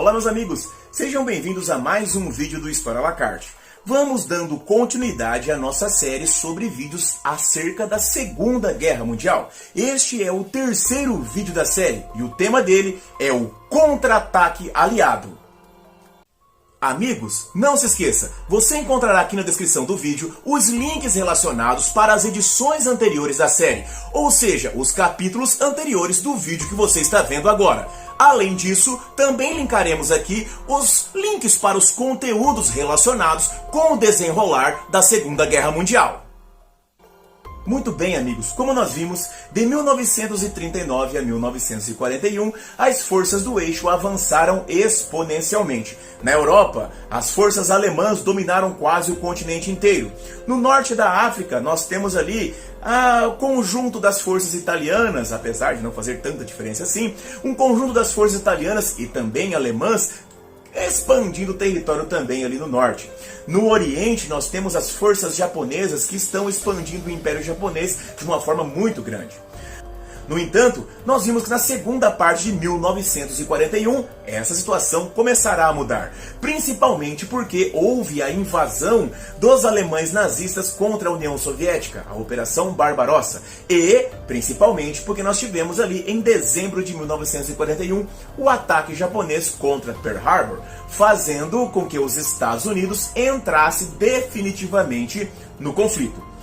Olá meus amigos, sejam bem-vindos a mais um vídeo do História à la carte. Vamos dando continuidade à nossa série sobre vídeos acerca da Segunda Guerra Mundial. Este é o terceiro vídeo da série e o tema dele é o contra-ataque aliado. Amigos, não se esqueça, você encontrará aqui na descrição do vídeo os links relacionados para as edições anteriores da série, ou seja, os capítulos anteriores do vídeo que você está vendo agora. Além disso, também linkaremos aqui os links para os conteúdos relacionados com o desenrolar da Segunda Guerra Mundial. Muito bem, amigos, como nós vimos, de 1939 a 1941, as forças do eixo avançaram exponencialmente. Na Europa, as forças alemãs dominaram quase o continente inteiro. No norte da África, nós temos ali o conjunto das forças italianas, apesar de não fazer tanta diferença assim, um conjunto das forças italianas e também alemãs, expandindo o território também ali no norte. No Oriente, nós temos as forças japonesas que estão expandindo o Império Japonês de uma forma muito grande. No entanto, nós vimos que na segunda parte de 1941, essa situação começará a mudar. Principalmente porque houve a invasão dos alemães nazistas contra a União Soviética, a Operação Barbarossa. E, principalmente, porque nós tivemos ali em dezembro de 1941 o ataque japonês contra Pearl Harbor, fazendo com que os Estados Unidos entrassem definitivamente no conflito.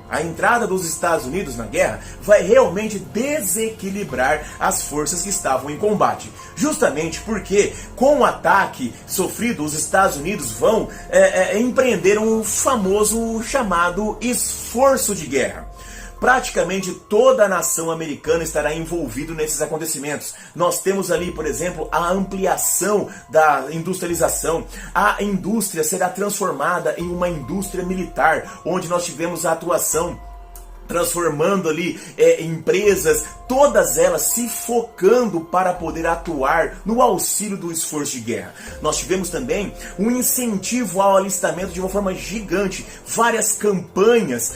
A entrada dos Estados Unidos na guerra vai realmente desequilibrar as forças que estavam em combate. Justamente porque, com o ataque sofrido, os Estados Unidos vão empreender um famoso chamado esforço de guerra. Praticamente toda a nação americana estará envolvida nesses acontecimentos. Nós temos ali, por exemplo, a ampliação da industrialização. A indústria será transformada em uma indústria militar, onde nós tivemos a atuação transformando ali empresas, todas elas se focando para poder atuar no auxílio do esforço de guerra. Nós tivemos também um incentivo ao alistamento de uma forma gigante. Várias campanhas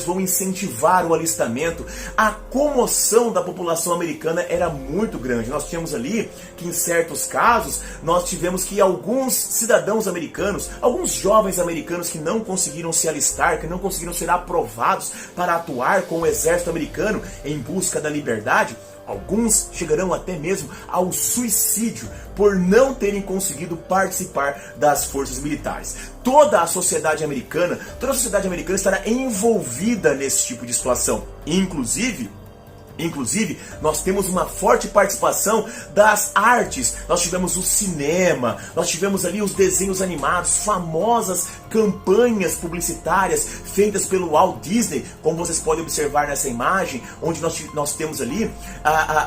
vão incentivar o alistamento. A comoção da população americana era muito grande. Nós tínhamos ali que em certos casos, nós tivemos que alguns cidadãos americanos, alguns jovens americanos que não conseguiram se alistar, que não conseguiram ser aprovados para atuar com o exército americano em busca da liberdade, alguns chegarão até mesmo ao suicídio por não terem conseguido participar das forças militares. Toda a sociedade americana estará envolvida nesse tipo de situação. Inclusive, nós temos uma forte participação das artes. Nós tivemos o cinema, nós tivemos ali os desenhos animados, famosas campanhas publicitárias feitas pelo Walt Disney, como vocês podem observar nessa imagem, onde nós temos ali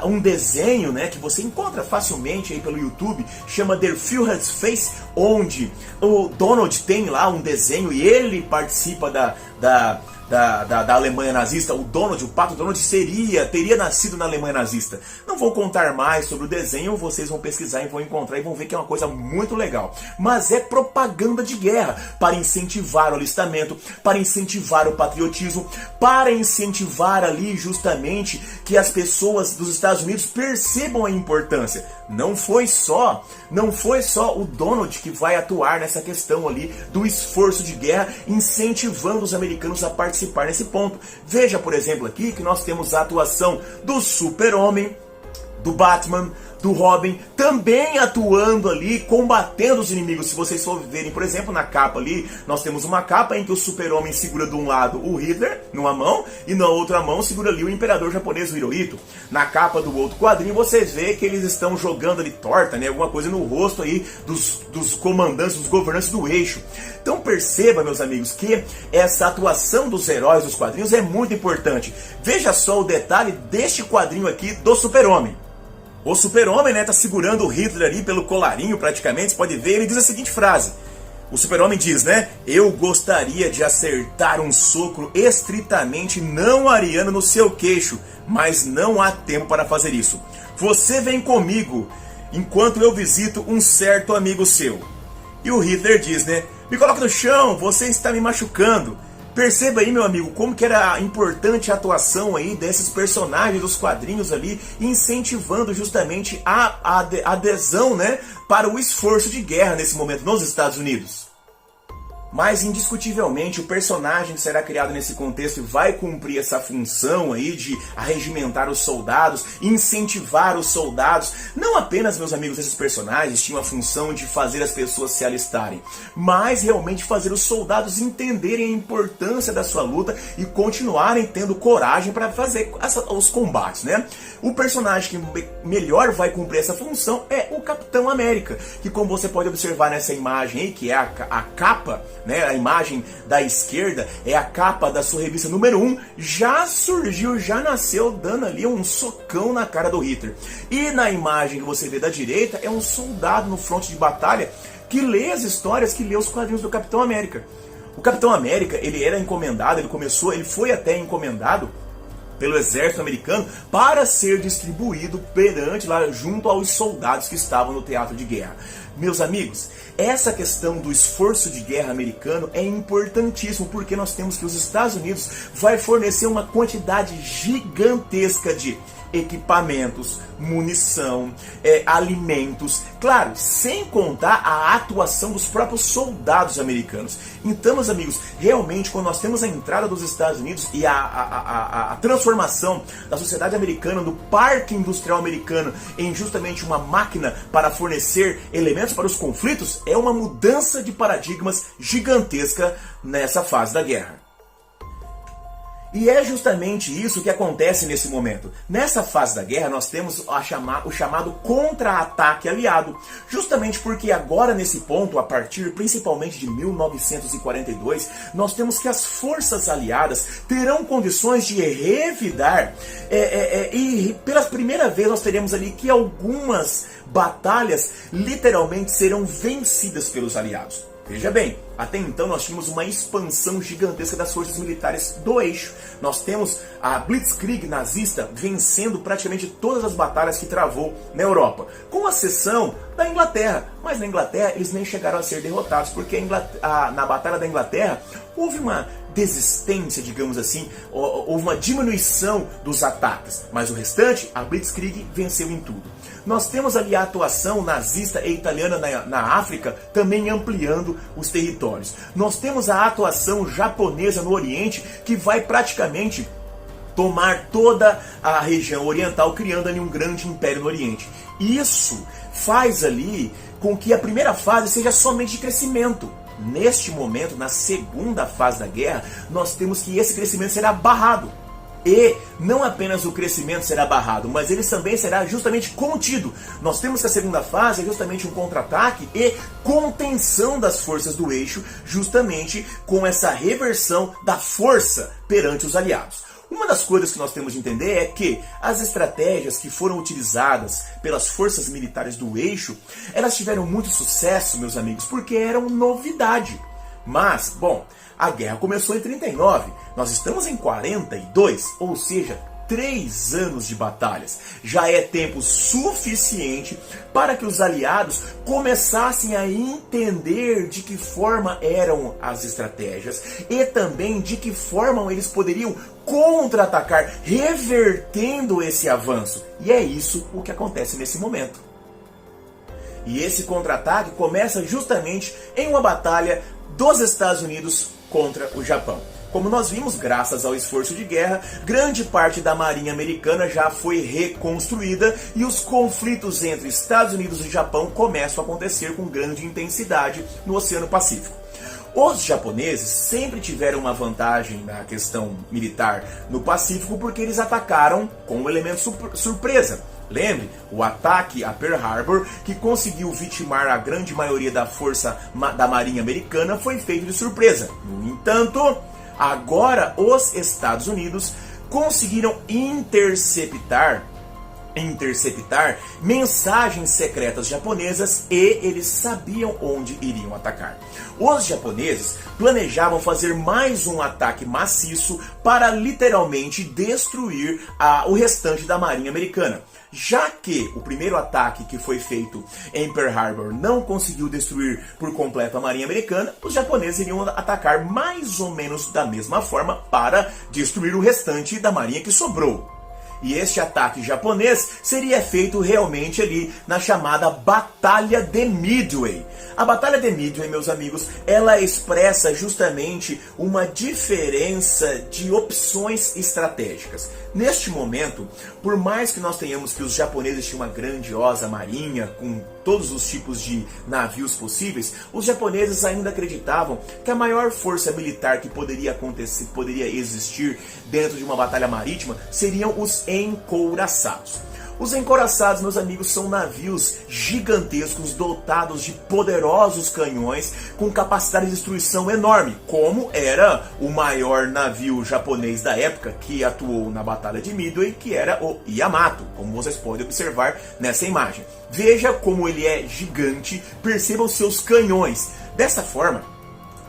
um desenho, né, que você encontra facilmente aí pelo YouTube, chama The Führer's Face, onde o Donald tem lá um desenho e ele participa da Alemanha nazista. O Pato Donald teria nascido na Alemanha nazista. Não vou contar mais sobre o desenho, vocês vão pesquisar e vão encontrar e vão ver que é uma coisa muito legal. Mas é propaganda de guerra, para incentivar o alistamento, para incentivar o patriotismo, para incentivar ali justamente que as pessoas dos Estados Unidos percebam a importância. Não foi só o Donald que vai atuar nessa questão ali do esforço de guerra, incentivando os americanos a participar nesse ponto. Veja, por exemplo, aqui que nós temos a atuação do Super-Homem, do Batman, do Robin, também atuando ali, combatendo os inimigos. Se vocês for verem, por exemplo, na capa ali, nós temos uma capa em que o Super-Homem segura de um lado o Hitler, numa mão, e na outra mão segura ali o imperador japonês, o Hirohito. Na capa do outro quadrinho, vocês veem que eles estão jogando ali torta, né, alguma coisa no rosto aí dos comandantes, dos governantes do eixo. Então perceba, meus amigos, que essa atuação dos heróis dos quadrinhos é muito importante. Veja só o detalhe deste quadrinho aqui do Super-Homem. O Super-Homem, né, tá segurando o Hitler ali pelo colarinho praticamente, você pode ver, ele diz a seguinte frase. O Super-Homem diz, né, eu gostaria de acertar um soco estritamente não ariano no seu queixo, mas não há tempo para fazer isso. Você vem comigo, enquanto eu visito um certo amigo seu. E o Hitler diz, né, me coloque no chão, você está me machucando. Perceba aí, meu amigo, como que era importante a atuação aí desses personagens dos quadrinhos ali, incentivando justamente a adesão, né, para o esforço de guerra nesse momento nos Estados Unidos. Mas indiscutivelmente o personagem que será criado nesse contexto vai cumprir essa função aí de arregimentar os soldados, incentivar os soldados. Não apenas, meus amigos, esses personagens tinham a função de fazer as pessoas se alistarem, mas realmente fazer os soldados entenderem a importância da sua luta e continuarem tendo coragem para fazer os combates, né? O personagem que melhor vai cumprir essa função é o Capitão América, que, como você pode observar nessa imagem aí, que é a capa, né, a imagem da esquerda é a capa da sua revista número 1, já surgiu, já nasceu dando ali um socão na cara do Hitler. E na imagem que você vê da direita é um soldado no fronte de batalha que lê as histórias, que lê os quadrinhos do Capitão América. O Capitão América, ele era encomendado, ele foi até encomendado pelo exército americano para ser distribuído perante lá junto aos soldados que estavam no teatro de guerra. Meus amigos, essa questão do esforço de guerra americano é importantíssimo, porque nós temos que os Estados Unidos vai fornecer uma quantidade gigantesca de equipamentos, munição, alimentos, claro, sem contar a atuação dos próprios soldados americanos. Então, meus amigos, realmente quando nós temos a entrada dos Estados Unidos e a transformação da sociedade americana, do parque industrial americano em justamente uma máquina para fornecer elementos para os conflitos, é uma mudança de paradigmas gigantesca nessa fase da guerra. E é justamente isso que acontece nesse momento. Nessa fase da guerra nós temos o chamado contra-ataque aliado, justamente porque agora nesse ponto, a partir principalmente de 1942, nós temos que as forças aliadas terão condições de revidar, e pela primeira vez nós teremos ali que algumas batalhas literalmente serão vencidas pelos aliados. Veja bem, até então nós tínhamos uma expansão gigantesca das forças militares do eixo. Nós temos a Blitzkrieg nazista vencendo praticamente todas as batalhas que travou na Europa, com exceção da Inglaterra. Mas na Inglaterra eles nem chegaram a ser derrotados, porque na Batalha da Inglaterra houve uma desistência, digamos assim, houve uma diminuição dos ataques. Mas o restante, a Blitzkrieg venceu em tudo. Nós temos ali a atuação nazista e italiana na África também ampliando os territórios. Nós temos a atuação japonesa no Oriente, que vai praticamente tomar toda a região oriental, criando ali um grande império no Oriente. Isso faz ali com que a primeira fase seja somente de crescimento. Neste momento, na segunda fase da guerra, nós temos que esse crescimento será barrado. E não apenas o crescimento será barrado, mas ele também será justamente contido. Nós temos que a segunda fase é justamente um contra-ataque e contenção das forças do eixo, justamente com essa reversão da força perante os aliados. Uma das coisas que nós temos de entender é que as estratégias que foram utilizadas pelas forças militares do eixo, elas tiveram muito sucesso, meus amigos, porque eram novidade. Mas, bom, a guerra começou em 39, nós estamos em 42, ou seja, 3 anos de batalhas. Já é tempo suficiente para que os aliados começassem a entender de que forma eram as estratégias e também de que forma eles poderiam contra-atacar, revertendo esse avanço. E é isso o que acontece nesse momento. E esse contra-ataque começa justamente em uma batalha dos Estados Unidos contra o Japão. Como nós vimos, graças ao esforço de guerra, grande parte da marinha americana já foi reconstruída e os conflitos entre Estados Unidos e Japão começam a acontecer com grande intensidade no Oceano Pacífico. Os japoneses sempre tiveram uma vantagem na questão militar no Pacífico porque eles atacaram com um elemento surpresa. Lembre, o ataque a Pearl Harbor, que conseguiu vitimar a grande maioria da força da marinha americana, foi feito de surpresa. No entanto, agora os Estados Unidos conseguiram interceptar interceptar mensagens secretas japonesas e eles sabiam onde iriam atacar. Os japoneses planejavam fazer mais um ataque maciço para literalmente destruir o restante da marinha americana. Já que o primeiro ataque que foi feito em Pearl Harbor não conseguiu destruir por completo a marinha americana, os japoneses iriam atacar mais ou menos da mesma forma para destruir o restante da marinha que sobrou. E este ataque japonês seria feito realmente ali na chamada Batalha de Midway. A Batalha de Midway, meus amigos, ela expressa justamente uma diferença de opções estratégicas. Neste momento, por mais que nós tenhamos que os japoneses tinham uma grandiosa marinha com todos os tipos de navios possíveis, os japoneses ainda acreditavam que a maior força militar que poderia existir dentro de uma batalha marítima seriam os encouraçados. Os encouraçados, meus amigos, são navios gigantescos dotados de poderosos canhões com capacidade de destruição enorme, como era o maior navio japonês da época que atuou na Batalha de Midway, que era o Yamato, como vocês podem observar nessa imagem. Veja como ele é gigante, perceba os seus canhões. Dessa forma,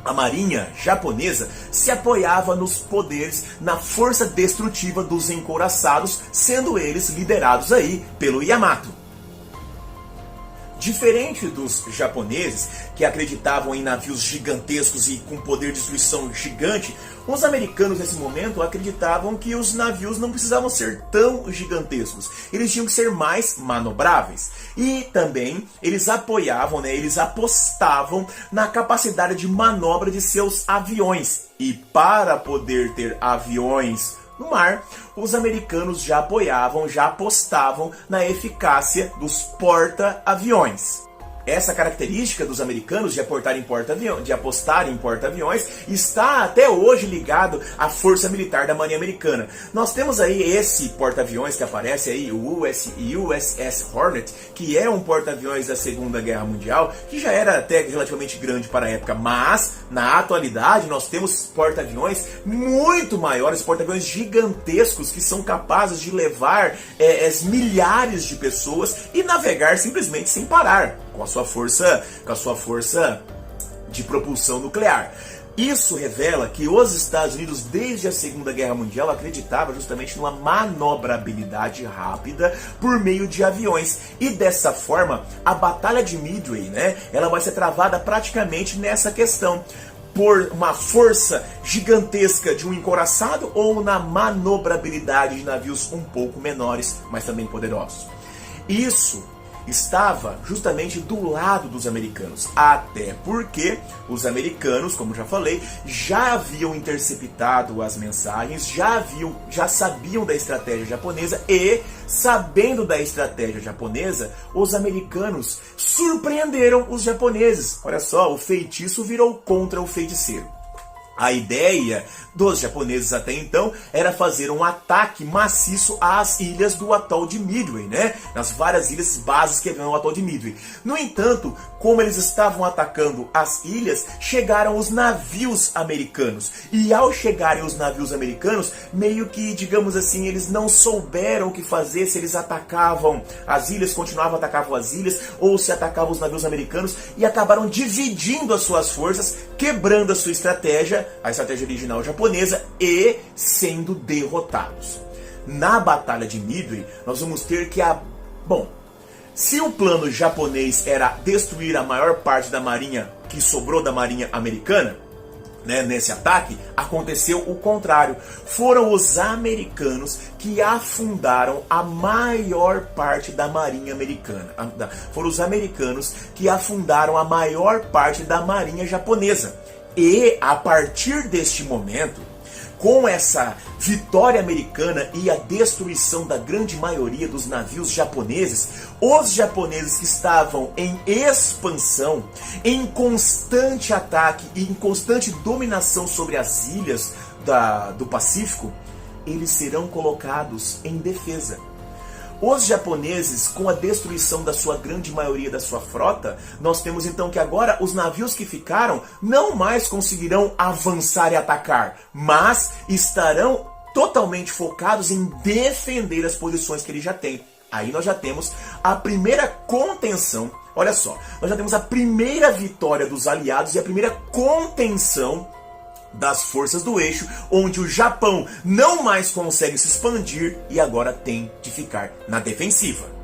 a marinha japonesa se apoiava nos poderes, na força destrutiva dos encouraçados, sendo eles liderados aí pelo Yamato. Diferente dos japoneses, que acreditavam em navios gigantescos e com poder de destruição gigante, os americanos nesse momento acreditavam que os navios não precisavam ser tão gigantescos. Eles tinham que ser mais manobráveis. E também eles apoiavam, eles apostavam na capacidade de manobra de seus aviões. E para poder ter aviões no mar, os americanos já apoiavam, já apostavam na eficácia dos porta-aviões. Essa característica dos americanos de apostar em porta-aviões está até hoje ligado à força militar da Marinha Americana. Nós temos aí esse porta-aviões que aparece aí, o USS Hornet, que é um porta-aviões da Segunda Guerra Mundial, que já era até relativamente grande para a época, mas na atualidade nós temos porta-aviões muito maiores, porta-aviões gigantescos que são capazes de levar milhares de pessoas e navegar simplesmente sem parar, com a sua força de propulsão nuclear. Isso revela que os Estados Unidos, desde a Segunda Guerra Mundial, acreditavam justamente numa manobrabilidade rápida por meio de aviões. E dessa forma, a Batalha de Midway, ela vai ser travada praticamente nessa questão. Por uma força gigantesca de um encouraçado ou na manobrabilidade de navios um pouco menores, mas também poderosos. Isso estava justamente do lado dos americanos, até porque os americanos, como já falei, já haviam interceptado as mensagens, já sabiam da estratégia japonesa e, sabendo da estratégia japonesa, os americanos surpreenderam os japoneses. Olha só, o feitiço virou contra o feiticeiro. A ideia dos japoneses até então era fazer um ataque maciço às ilhas do atol de Midway, nas várias ilhas bases que haviam no atol de Midway. No entanto, como eles estavam atacando as ilhas, chegaram os navios americanos. E ao chegarem os navios americanos, meio que, digamos assim, eles não souberam o que fazer, se eles atacavam as ilhas, atacavam as ilhas, ou se atacavam os navios americanos, e acabaram dividindo as suas forças, quebrando a sua estratégia, a estratégia original japonesa, e sendo derrotados. Na Batalha de Midway, nós vamos ter que se o plano japonês era destruir a maior parte da marinha que sobrou da marinha americana, nesse ataque, aconteceu o contrário. Foram os americanos que afundaram a maior parte da marinha americana. Foram os americanos que afundaram a maior parte da marinha japonesa. E a partir deste momento, com essa vitória americana e a destruição da grande maioria dos navios japoneses, os japoneses que estavam em expansão, em constante ataque e em constante dominação sobre as ilhas do Pacífico, eles serão colocados em defesa. Os japoneses, com a destruição da sua grande maioria da sua frota, nós temos então que agora os navios que ficaram não mais conseguirão avançar e atacar, mas estarão totalmente focados em defender as posições que eles já têm. Aí nós já temos a primeira contenção, olha só, nós já temos a primeira vitória dos aliados e a primeira contenção das forças do eixo, onde o Japão não mais consegue se expandir e agora tem de ficar na defensiva.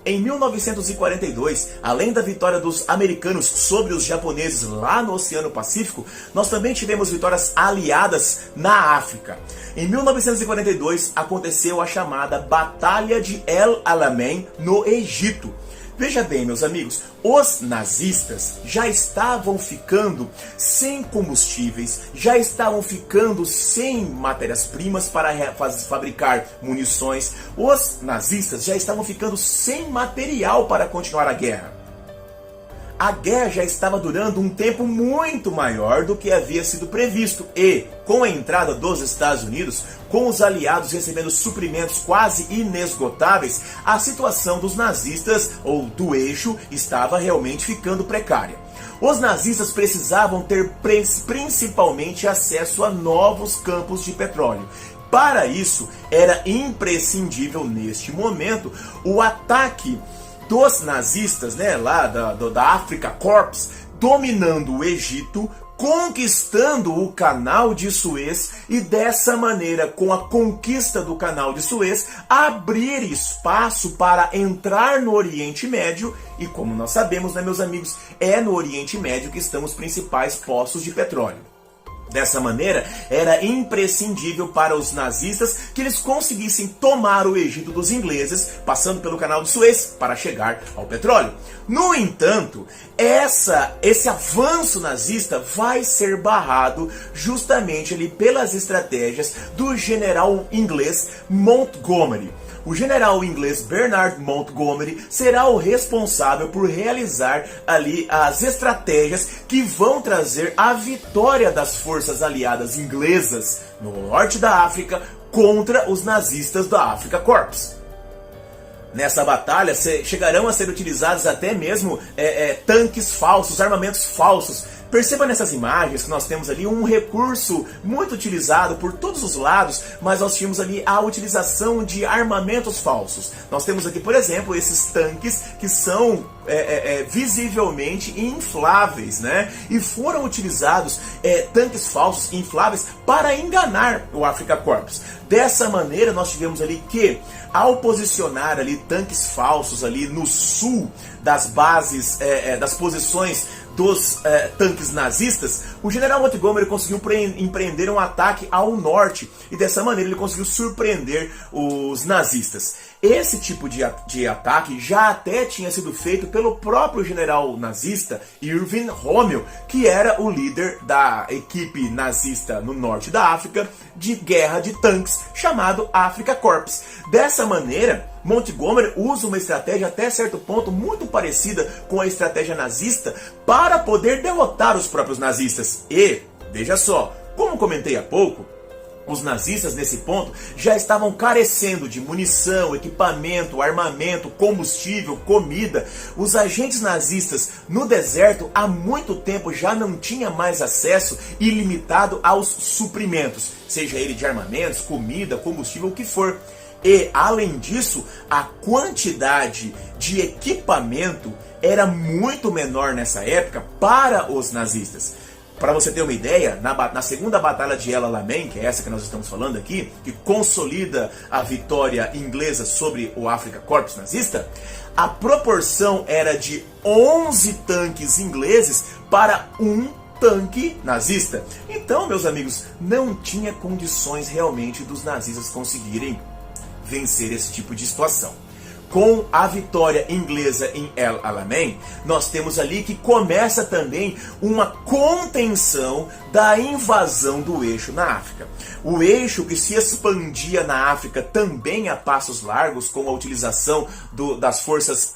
Em 1942, além da vitória dos americanos sobre os japoneses lá no Oceano Pacífico, nós também tivemos vitórias aliadas na África. Em 1942, aconteceu a chamada Batalha de El Alamein, no Egito. Veja bem, meus amigos, os nazistas já estavam ficando sem combustíveis, já estavam ficando sem matérias-primas para fabricar munições. Os nazistas já estavam ficando sem material para continuar a guerra. A guerra já estava durando um tempo muito maior do que havia sido previsto e, com a entrada dos Estados Unidos, com os aliados recebendo suprimentos quase inesgotáveis, a situação dos nazistas, ou do eixo, estava realmente ficando precária. Os nazistas precisavam ter principalmente acesso a novos campos de petróleo. Para isso, era imprescindível neste momento o ataque dos nazistas, né, lá da Africa Corps, dominando o Egito, conquistando o Canal de Suez e dessa maneira, com a conquista do Canal de Suez, abrir espaço para entrar no Oriente Médio e, como nós sabemos, né, meus amigos, é no Oriente Médio que estão os principais poços de petróleo. Dessa maneira, era imprescindível para os nazistas que eles conseguissem tomar o Egito dos ingleses, passando pelo Canal de Suez, para chegar ao petróleo. No entanto, esse avanço nazista vai ser barrado justamente ali pelas estratégias do general inglês Montgomery. O general inglês Bernard Montgomery será o responsável por realizar ali as estratégias que vão trazer a vitória das forças aliadas inglesas no norte da África contra os nazistas da Africa Corps. Nessa batalha chegarão a ser utilizados até mesmo tanques falsos, armamentos falsos. Perceba nessas imagens que nós temos ali um recurso muito utilizado por todos os lados, mas nós tínhamos ali a utilização de armamentos falsos. Nós temos aqui, por exemplo, esses tanques que são visivelmente infláveis, né? E foram utilizados tanques falsos infláveis para enganar o Africa Corps. Dessa maneira, nós tivemos ali que, ao posicionar ali tanques falsos ali no sul das bases, das posições dos tanques nazistas, o general Montgomery conseguiu empreender um ataque ao norte e dessa maneira ele conseguiu surpreender os nazistas. Esse tipo de ataque já até tinha sido feito pelo próprio general nazista Erwin Rommel, que era o líder da equipe nazista no norte da África de guerra de tanques, chamado Africa Corps. Dessa maneira, Montgomery usa uma estratégia até certo ponto muito parecida com a estratégia nazista para poder derrotar os próprios nazistas. E, veja só, como comentei há pouco, os nazistas nesse ponto já estavam carecendo de munição, equipamento, armamento, combustível, comida. Os agentes nazistas no deserto há muito tempo já não tinham mais acesso ilimitado aos suprimentos, seja ele de armamentos, comida, combustível, o que for. E, além disso, a quantidade de equipamento era muito menor nessa época para os nazistas. Para você ter uma ideia, na segunda batalha de El Alamein, que é essa que nós estamos falando aqui, que consolida a vitória inglesa sobre o Africa Corps nazista, a proporção era de 11 tanques ingleses para um tanque nazista. Então, meus amigos, não tinha condições realmente dos nazistas conseguirem vencer esse tipo de situação. Com a vitória inglesa em El Alamein, nós temos ali que começa também uma contenção da invasão do eixo na África. O eixo que se expandia na África também a passos largos, com a utilização das forças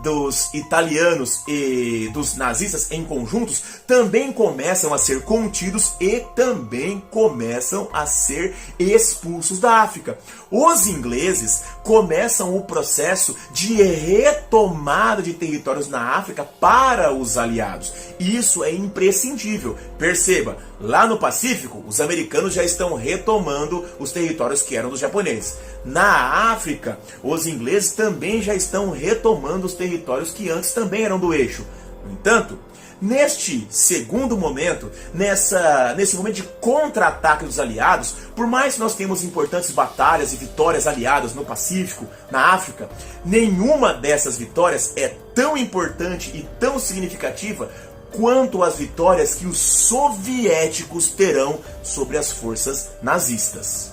dos italianos e dos nazistas em conjuntos, também começam a ser contidos e também começam a ser expulsos da África. Os ingleses começam o processo de retomada de territórios na África para os aliados. Isso é imprescindível. Perceba, lá no Pacífico, os americanos já estão retomando os territórios que eram dos japoneses. Na África, os ingleses também já estão retomando os territórios que antes também eram do eixo. No entanto, neste segundo momento, nesse momento de contra-ataque dos aliados, por mais que nós tenhamos importantes batalhas e vitórias aliadas no Pacífico, na África, nenhuma dessas vitórias é tão importante e tão significativa quanto as vitórias que os soviéticos terão sobre as forças nazistas.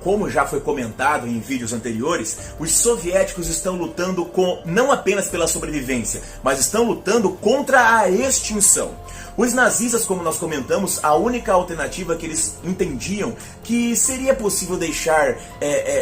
Como já foi comentado em vídeos anteriores, os soviéticos estão lutando não apenas pela sobrevivência, mas estão lutando contra a extinção. Os nazistas, como nós comentamos, a única alternativa que eles entendiam que seria possível deixar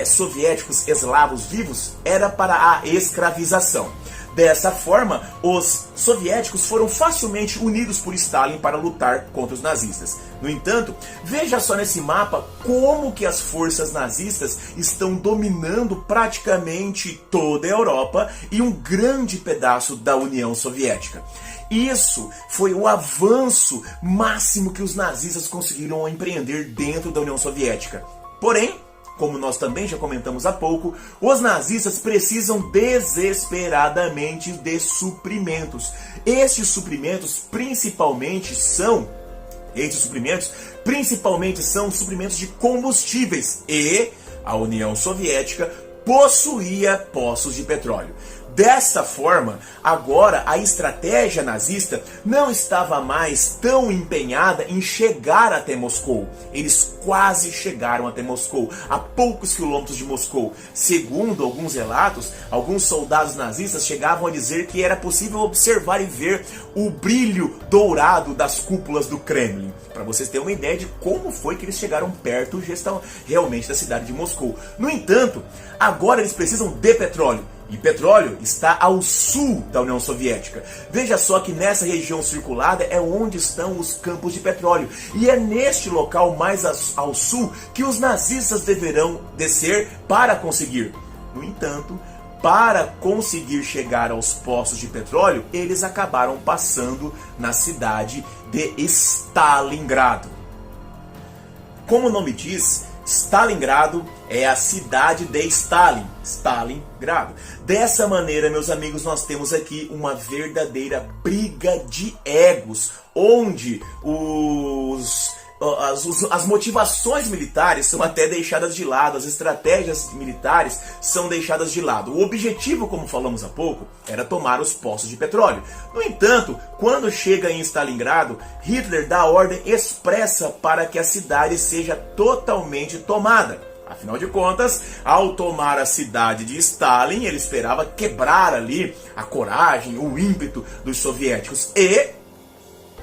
soviéticos eslavos vivos era para a escravização. Dessa forma, os soviéticos foram facilmente unidos por Stalin para lutar contra os nazistas. No entanto, veja só nesse mapa como que as forças nazistas estão dominando praticamente toda a Europa e um grande pedaço da União Soviética. Isso foi o avanço máximo que os nazistas conseguiram empreender dentro da União Soviética. Porém, como nós também já comentamos há pouco, os nazistas precisam desesperadamente de suprimentos. Estes suprimentos principalmente são suprimentos de combustíveis e a União Soviética possuía poços de petróleo. Dessa forma, agora a estratégia nazista não estava mais tão empenhada em chegar até Moscou. Eles quase chegaram até Moscou, a poucos quilômetros de Moscou. Segundo alguns relatos, alguns soldados nazistas chegavam a dizer que era possível observar e ver o brilho dourado das cúpulas do Kremlin. Para vocês terem uma ideia de como foi que eles chegaram perto realmente da cidade de Moscou. No entanto, agora eles precisam de petróleo. E petróleo está ao sul da União Soviética. Veja só que nessa região circulada é onde estão os campos de petróleo. E é neste local mais ao sul que os nazistas deverão descer para conseguir. No entanto, para conseguir chegar aos poços de petróleo, eles acabaram passando na cidade de Stalingrado. Como o nome diz, Stalingrado é a cidade de Stalin, Stalingrado. Dessa maneira, meus amigos, nós temos aqui uma verdadeira briga de egos, onde as motivações militares são até deixadas de lado, as estratégias militares são deixadas de lado. O objetivo, como falamos há pouco, era tomar os poços de petróleo. No entanto, quando chega em Stalingrado, Hitler dá ordem expressa para que a cidade seja totalmente tomada. Afinal de contas, ao tomar a cidade de Stalin, ele esperava quebrar ali a coragem, o ímpeto dos soviéticos. E,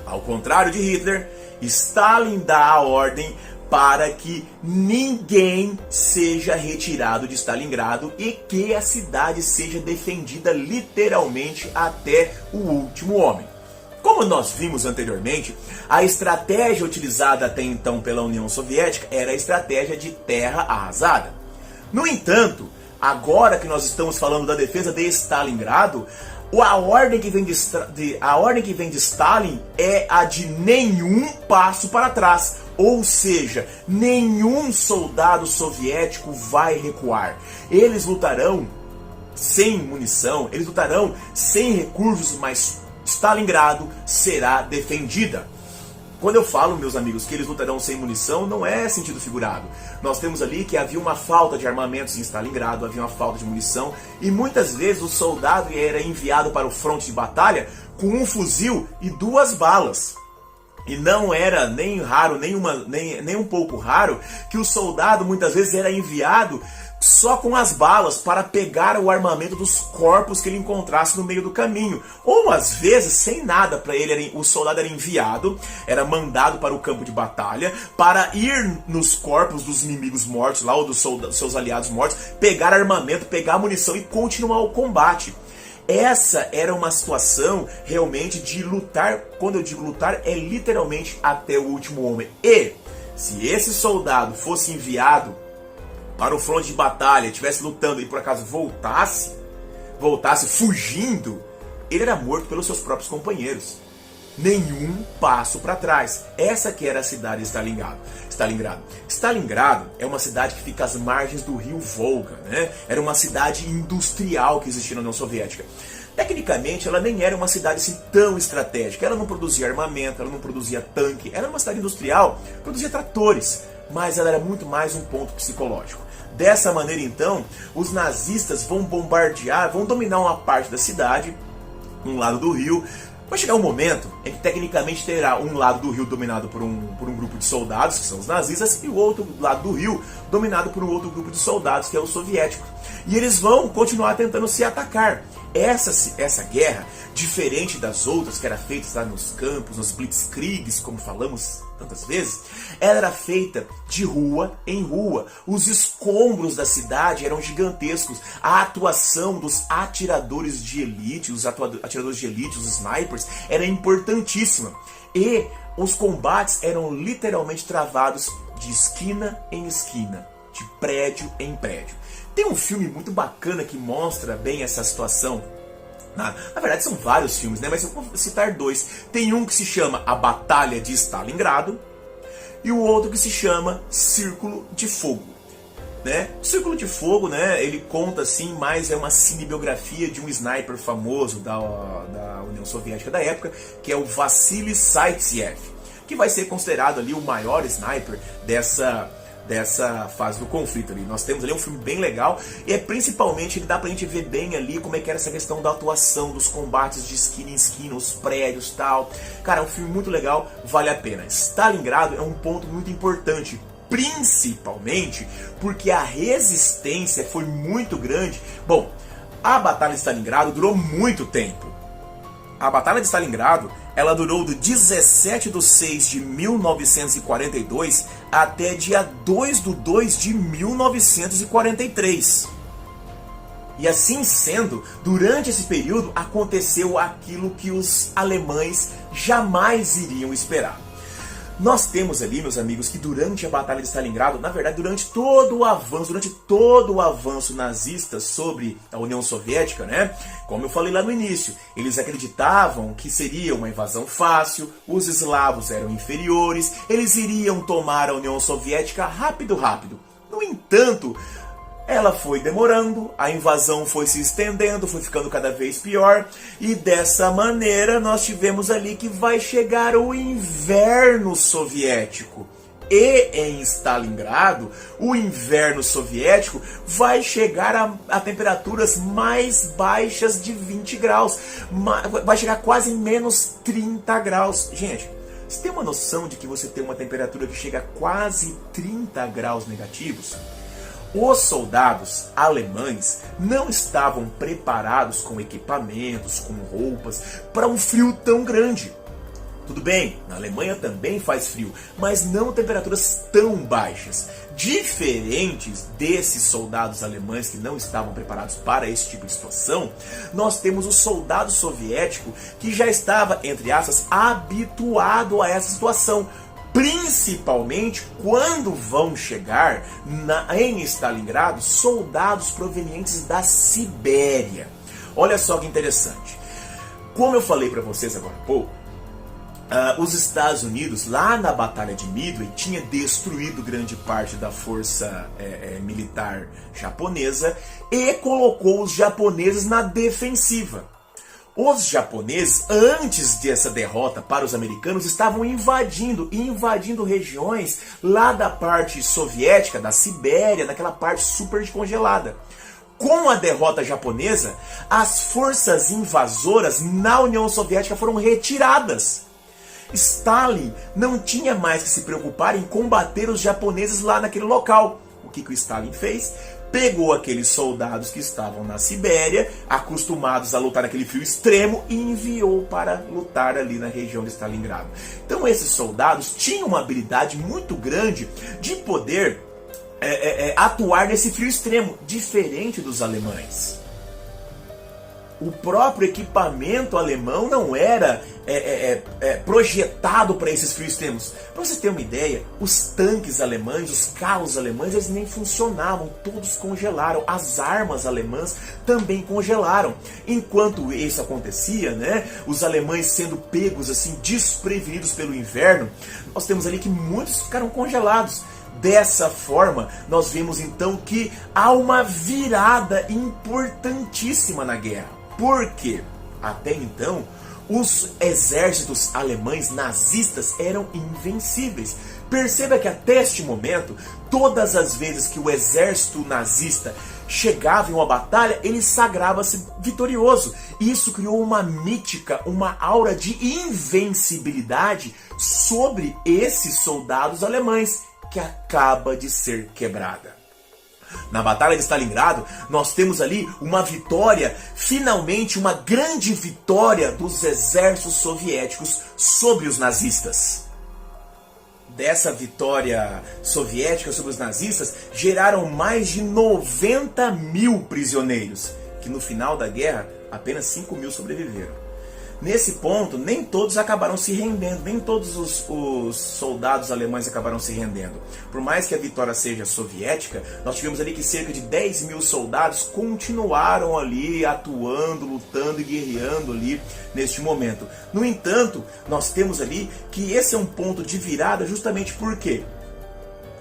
ao contrário de Hitler, Stalin dá a ordem para que ninguém seja retirado de Stalingrado e que a cidade seja defendida literalmente até o último homem. Como nós vimos anteriormente, a estratégia utilizada até então pela União Soviética era a estratégia de terra arrasada. No entanto, agora que nós estamos falando da defesa de Stalingrado, a ordem que vem de Stalin é a de nenhum passo para trás. Ou seja, nenhum soldado soviético vai recuar. Eles lutarão sem munição, eles lutarão sem recursos, mas Stalingrado será defendida. Quando eu falo, meus amigos, que eles lutarão sem munição, não é sentido figurado. Nós temos ali que havia uma falta de armamentos em Stalingrado, havia uma falta de munição, e muitas vezes o soldado era enviado para o fronte de batalha com um fuzil e 2 balas. E não era nem raro, nem um pouco raro, que o soldado muitas vezes era enviado só com as balas para pegar o armamento dos corpos que ele encontrasse no meio do caminho. Ou às vezes, sem nada para ele, o soldado era enviado, era mandado para o campo de batalha para ir nos corpos dos inimigos mortos, lá, ou dos seus aliados mortos, pegar armamento, pegar munição e continuar o combate. Essa era uma situação realmente de lutar. Quando eu digo lutar, é literalmente até o último homem. E se esse soldado fosse enviado para o fronte de batalha, estivesse lutando e por acaso voltasse fugindo, ele era morto pelos seus próprios companheiros. Nenhum passo para trás. Essa que era a cidade de Stalingrado. Stalingrado é uma cidade que fica às margens do rio Volga, né? Era uma cidade industrial que existia na União Soviética. Tecnicamente, ela nem era uma cidade assim, tão estratégica. Ela não produzia armamento, ela não produzia tanque. Ela era uma cidade industrial, produzia tratores. Mas ela era muito mais um ponto psicológico. Dessa maneira, então, os nazistas vão bombardear, vão dominar uma parte da cidade, um lado do rio. Vai chegar um momento em que tecnicamente terá um lado do rio dominado por um grupo de soldados, que são os nazistas, e o outro lado do rio dominado por um outro grupo de soldados, que é o soviético. E eles vão continuar tentando se atacar. Essa guerra, diferente das outras que eram feitas lá nos campos, nos blitzkriegs, como falamos tantas vezes, ela era feita de rua em rua. Os escombros da cidade eram gigantescos. A atuação dos atiradores de elite, os snipers, era importantíssima. E os combates eram literalmente travados de esquina em esquina, de prédio em prédio. Tem um filme muito bacana que mostra bem essa situação. Na verdade são vários filmes, né? Mas eu vou citar dois. Tem um que se chama A Batalha de Stalingrado e o outro que se chama Círculo de Fogo, né? O Círculo de Fogo, né? Ele conta assim, mas é uma cinebiografia de um sniper famoso da União Soviética da época, que é o Vassili Zaitsev, que vai ser considerado ali o maior sniper dessa fase do conflito ali. Nós temos ali um filme bem legal e principalmente ele dá pra gente ver bem ali como é que era essa questão da atuação, dos combates de esquina em esquina, os prédios e tal. Cara, é um filme muito legal, vale a pena. Stalingrado é um ponto muito importante, principalmente porque a resistência foi muito grande. Bom, a Batalha de Stalingrado durou muito tempo. A Batalha de Stalingrado, ela durou do 17 de 6 de 1942 até dia 2 de 2 de 1943. E assim sendo, durante esse período aconteceu aquilo que os alemães jamais iriam esperar. Nós temos ali, meus amigos, que durante a Batalha de Stalingrado, na verdade, durante todo o avanço nazista sobre a União Soviética, né? Como eu falei lá no início, eles acreditavam que seria uma invasão fácil, os eslavos eram inferiores, eles iriam tomar a União Soviética rápido. No entanto, ela foi demorando, a invasão foi se estendendo, foi ficando cada vez pior, e dessa maneira nós tivemos ali que vai chegar o inverno soviético. E em Stalingrado, o inverno soviético vai chegar a temperaturas mais baixas de 20 graus, vai chegar quase menos 30 graus. Gente, você tem uma noção de que você tem uma temperatura que chega a quase 30 graus negativos? Os soldados alemães não estavam preparados com equipamentos, com roupas, para um frio tão grande. Tudo bem, na Alemanha também faz frio, mas não temperaturas tão baixas. Diferentes desses soldados alemães que não estavam preparados para esse tipo de situação, nós temos o soldado soviético que já estava, entre aspas, habituado a essa situação. Principalmente quando vão chegar em Stalingrado soldados provenientes da Sibéria. Olha só que interessante. Como eu falei para vocês agora há pouco, os Estados Unidos, lá na Batalha de Midway, tinha destruído grande parte da força militar japonesa e colocou os japoneses na defensiva. Os japoneses, antes dessa derrota para os americanos, estavam invadindo regiões lá da parte soviética, da Sibéria, naquela parte super congelada. Com a derrota japonesa, as forças invasoras na União Soviética foram retiradas. Stalin não tinha mais que se preocupar em combater os japoneses lá naquele local. O que o Stalin fez? Pegou aqueles soldados que estavam na Sibéria, acostumados a lutar naquele frio extremo, e enviou para lutar ali na região de Stalingrado. Então esses soldados tinham uma habilidade muito grande de poder atuar nesse frio extremo, diferente dos alemães. o próprio equipamento alemão não era projetado para esses frios extremos. Para você ter uma ideia, os tanques alemães, os carros alemães, eles nem funcionavam, todos congelaram. As armas alemãs também congelaram. Enquanto isso acontecia, né, os alemães sendo pegos assim, desprevenidos pelo inverno, nós temos ali que muitos ficaram congelados. Dessa forma, nós vemos então que há uma virada importantíssima na guerra. Por quê? Até então, os exércitos alemães nazistas eram invencíveis. Perceba que até este momento, todas as vezes que o exército nazista chegava em uma batalha, ele sagrava-se vitorioso. E isso criou uma mítica, uma aura de invencibilidade sobre esses soldados alemães, que acaba de ser quebrada. Na Batalha de Stalingrado, nós temos ali uma vitória, finalmente uma grande vitória dos exércitos soviéticos sobre os nazistas. Dessa vitória soviética sobre os nazistas, geraram mais de 90 mil prisioneiros, que no final da guerra, apenas 5 mil sobreviveram. Nesse ponto, nem todos acabaram se rendendo, nem todos os soldados alemães acabaram se rendendo. Por mais que a vitória seja soviética, nós tivemos ali que cerca de 10 mil soldados continuaram ali atuando, lutando e guerreando ali neste momento. No entanto, nós temos ali que esse é um ponto de virada justamente porque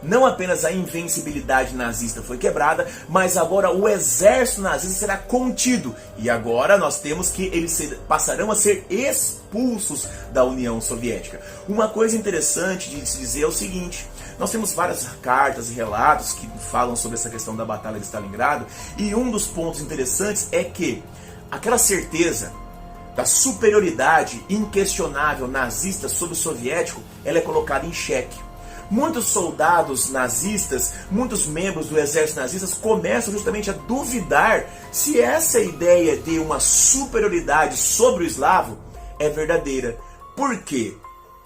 não apenas a invencibilidade nazista foi quebrada, mas agora o exército nazista será contido. E agora nós temos que eles passarão a ser expulsos da União Soviética. Uma coisa interessante de se dizer é o seguinte: nós temos várias cartas e relatos que falam sobre essa questão da Batalha de Stalingrado, e um dos pontos interessantes é que aquela certeza da superioridade inquestionável nazista sobre o soviético, ela é colocada em xeque. Muitos soldados nazistas, muitos membros do exército nazistas começam justamente a duvidar se essa ideia de uma superioridade sobre o eslavo é verdadeira. Por quê?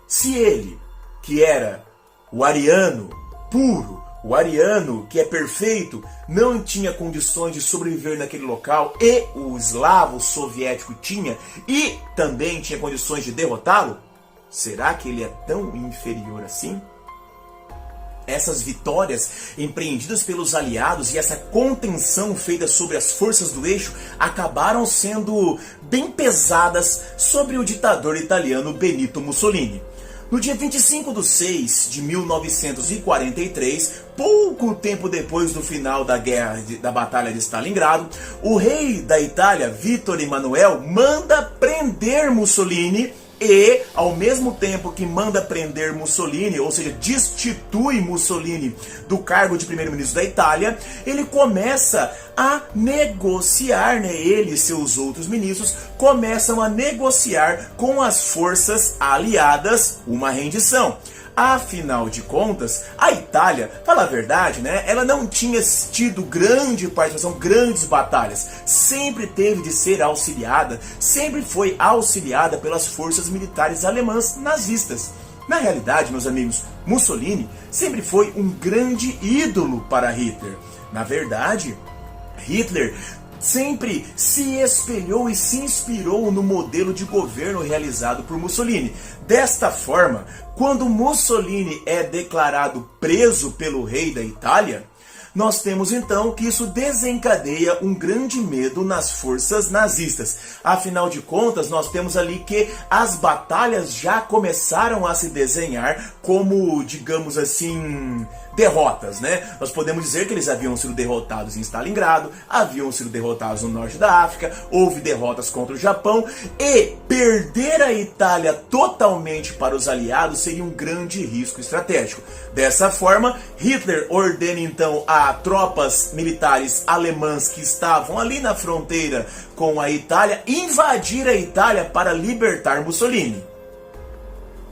Se ele, que era o ariano puro, o ariano que é perfeito, não tinha condições de sobreviver naquele local, e o eslavo soviético tinha, e também tinha condições de derrotá-lo, será que ele é tão inferior assim? Essas vitórias empreendidas pelos aliados e essa contenção feita sobre as forças do eixo acabaram sendo bem pesadas sobre o ditador italiano Benito Mussolini. No dia 25/6 de 1943, pouco tempo depois do final da da Batalha de Stalingrado, o rei da Itália, Vittor Emanuele, manda prender Mussolini e, ao mesmo tempo que manda prender Mussolini, ou seja, destitui Mussolini do cargo de primeiro-ministro da Itália, ele começa a negociar, né? Ele e seus outros ministros começam a negociar com as forças aliadas uma rendição. Afinal de contas, a Itália, fala a verdade, né? Ela não tinha tido grande participação, grandes batalhas. Sempre teve de ser auxiliada, sempre foi auxiliada pelas forças militares alemãs nazistas. Na realidade, meus amigos, Mussolini sempre foi um grande ídolo para Hitler. Na verdade, Hitler sempre se espelhou e se inspirou no modelo de governo realizado por Mussolini. Desta forma, quando Mussolini é declarado preso pelo rei da Itália, nós temos então que isso desencadeia um grande medo nas forças nazistas. Afinal de contas, nós temos ali que as batalhas já começaram a se desenhar como, digamos assim, derrotas, né? Nós podemos dizer que eles haviam sido derrotados em Stalingrado, haviam sido derrotados no norte da África, houve derrotas contra o Japão, e perder a Itália totalmente para os aliados seria um grande risco estratégico. Dessa forma, Hitler ordena então a tropas militares alemãs que estavam ali na fronteira com a Itália invadir a Itália para libertar Mussolini.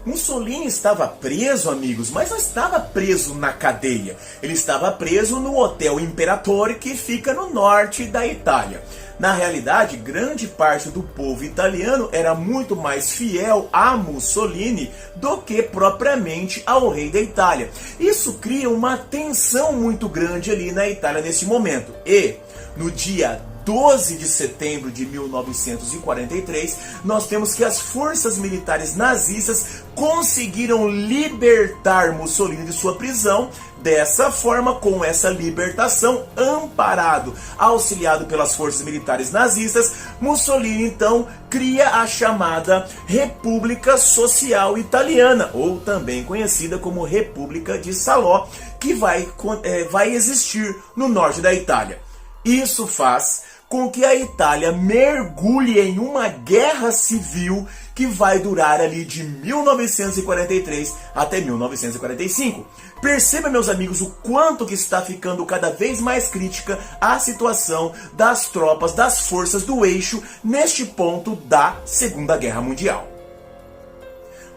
Mussolini estava preso, amigos, mas não estava preso na cadeia. Ele estava preso no Hotel Imperatore, que fica no norte da Itália. Na realidade, grande parte do povo italiano era muito mais fiel a Mussolini do que propriamente ao rei da Itália. Isso cria uma tensão muito grande ali na Itália nesse momento. E no dia 12 de setembro de 1943, nós temos que as forças militares nazistas conseguiram libertar Mussolini de sua prisão. Dessa forma, com essa libertação, amparado, auxiliado pelas forças militares nazistas, Mussolini então cria a chamada República Social Italiana, ou também conhecida como República de Salò, que vai existir no norte da Itália. Isso faz com que a Itália mergulhe em uma guerra civil que vai durar ali de 1943 até 1945. Perceba, meus amigos, o quanto que está ficando cada vez mais crítica a situação das tropas, das forças do eixo neste ponto da Segunda Guerra Mundial.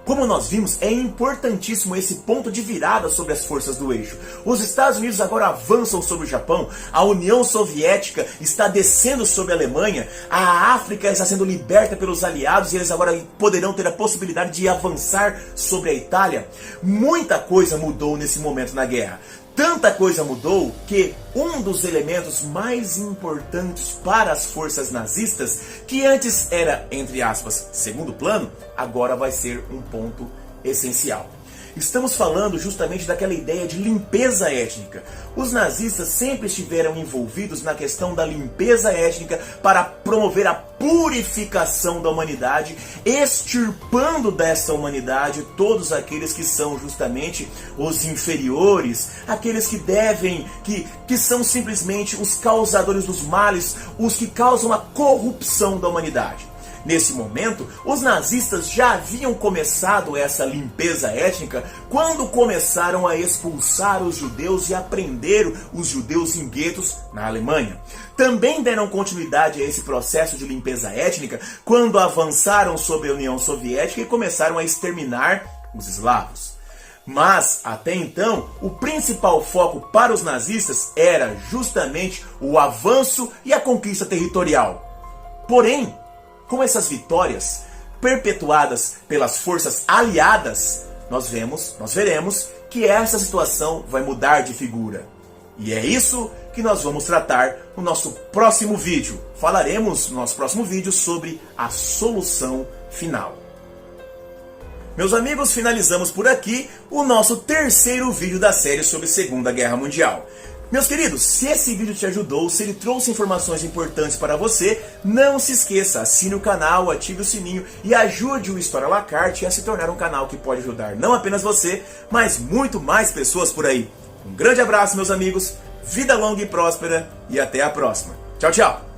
Como nós vimos, é importantíssimo esse ponto de virada sobre as forças do eixo. Os Estados Unidos agora avançam sobre o Japão, a União Soviética está descendo sobre a Alemanha, a África está sendo liberta pelos aliados e eles agora poderão ter a possibilidade de avançar sobre a Itália. Muita coisa mudou nesse momento na guerra. Tanta coisa mudou que um dos elementos mais importantes para as forças nazistas, que antes era, entre aspas, segundo plano, agora vai ser um ponto essencial. Estamos falando justamente daquela ideia de limpeza étnica. Os nazistas sempre estiveram envolvidos na questão da limpeza étnica para promover a purificação da humanidade, extirpando dessa humanidade todos aqueles que são justamente os inferiores, aqueles que são simplesmente os causadores dos males, os que causam a corrupção da humanidade. Nesse momento, os nazistas já haviam começado essa limpeza étnica quando começaram a expulsar os judeus e a prender os judeus em guetos na Alemanha. Também deram continuidade a esse processo de limpeza étnica quando avançaram sobre a União Soviética e começaram a exterminar os eslavos. Mas, até então, o principal foco para os nazistas era justamente o avanço e a conquista territorial. Porém, com essas vitórias perpetuadas pelas forças aliadas, nós veremos que essa situação vai mudar de figura. E é isso que nós vamos tratar no nosso próximo vídeo. Falaremos no nosso próximo vídeo sobre a solução final. Meus amigos, finalizamos por aqui o nosso terceiro vídeo da série sobre Segunda Guerra Mundial. Meus queridos, se esse vídeo te ajudou, se ele trouxe informações importantes para você, não se esqueça, assine o canal, ative o sininho e ajude o História à la Carte a se tornar um canal que pode ajudar não apenas você, mas muito mais pessoas por aí. Um grande abraço, meus amigos, vida longa e próspera e até a próxima. Tchau, tchau!